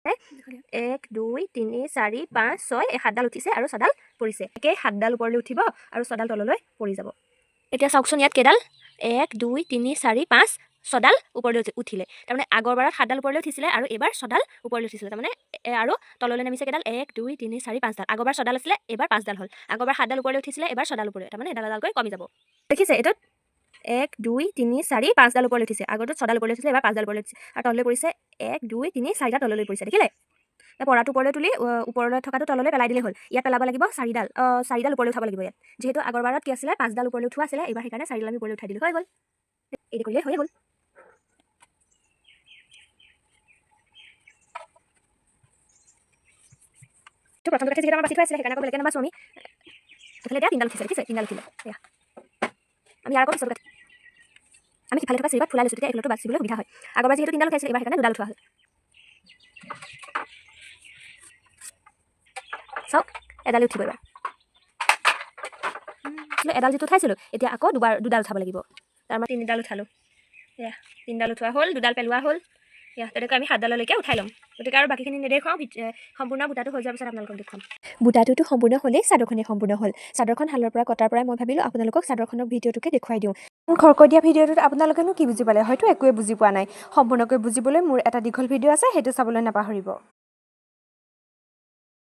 1 2 3 4 5 6 এই 7ডাল উঠিছে আৰু 6ডাল পৰিছে একে 7ডাল ওপৰলৈ উঠিব আৰু 6ডাল তললৈ পৰি যাব এতিয়া চাওকচোন ইয়াত কেইডাল 1 2 3 4 5 6ডাল ওপৰলৈ উঠিলে তাৰমানে আগৰবাৰত 7ডাল ওপৰলৈ উঠিছিলে আৰু এবাৰ 6ডাল ওপৰলৈ উঠিছিলে তাৰমানে আৰু তললৈ নামিছে কেইডাল 1 2 3 4 5ডাল আগৰবাৰ 6ডাল আছিলে এবাৰ 5ডাল হ'ল আগৰবাৰ 7ডাল ওপৰলৈ উঠিছিলে এবাৰ 6ডাল ওপৰলৈ তাৰমানে এডাল এডালকৈ কমি যাব দেখিছে এটোত 1 2 3 4 5ডাল ওপৰলৈ উঠিছে আগৰটোত 6ডাল ওপৰলৈ উঠিছিলে এবাৰ 5ডাল ওপৰলৈ উঠিছে আৰু তললৈ পৰিছে 1 2 3 4টা তললৈ পৰিছে দেখিলে পৰাটো ওপৰলৈ তুলি ওপৰলৈ থকাটো তললৈ পেলাই দিলে হ'ল ইয়াত পেলাব লাগিব 4ডাল 4ডাল ওপৰলৈ উঠাব লাগিব ইয়াত যেহেতু আগৰবাৰত কি আছিলে 5ডাল ওপৰলৈ উঠোৱা আছিলে এবাৰ সেইকাৰণে 4ডাল আমি ওপৰলৈ উঠাই দিলো হৈ গ'ল এই কৰিলে হৈ গ'ল তো প্ৰথম কথা যেটা আমাৰ বাছি থোৱা আছিলে সেইকাৰণে বেলেগে নাবাছো আমি এফালে এতিয়া 3ডাল উঠিছে দেখিছে 3ডাল উঠিলে এয়া আমি ইয়াৰ আকৌ পিছত আমি সিফালে থকা চিৰিবাত ফুলাই লৈছোঁ তেতিয়া এইফালটো বাচিবলৈ সুবিধা হয় আগৰবাৰ যিহেতু 3ডাল উঠাইছিলে এবাৰ সেইকাৰণে 2ডাল উঠোৱা হ'ল চাওক এডাল উঠিব এবাৰ এডাল যিটো উঠাইছিলোঁ এতিয়া আকৌ দুডাল উঠাব লাগিব তাৰ মানে 3ডাল উঠালোঁ এয়া 3ডাল উঠোৱা হ'ল 2ডাল পেলোৱা হ'ল এয়া তেনেকৈ আমি 7ডাললৈকে উঠাই ল'ম গতিকে আৰু বাকীখিনি নেদেখুৱাওঁ সম্পূৰ্ণ বুটাটো হৈ যোৱাৰ পিছত আপোনালোকক দেখুৱাম বুটাটোতো সম্পূৰ্ণ হ'লেই চাদৰখনেই সম্পূৰ্ণ হ'ল চাদৰখন হালৰ পৰা কটাৰ পৰাই মই ভাবিলোঁ আপোনালোকক চাদৰখনৰ ভিডিঅ'টোকে দেখুৱাই দিওঁ খৰকৈ দিয়া ভিডিঅ'টোত আপোনালোকেনো কি বুজি পালে হয়তো একোৱে বুজি পোৱা নাই সম্পূৰ্ণকৈ বুজিবলৈ মোৰ এটা দীঘল ভিডিঅ' আছে সেইটো চাবলৈ নাপাহৰিব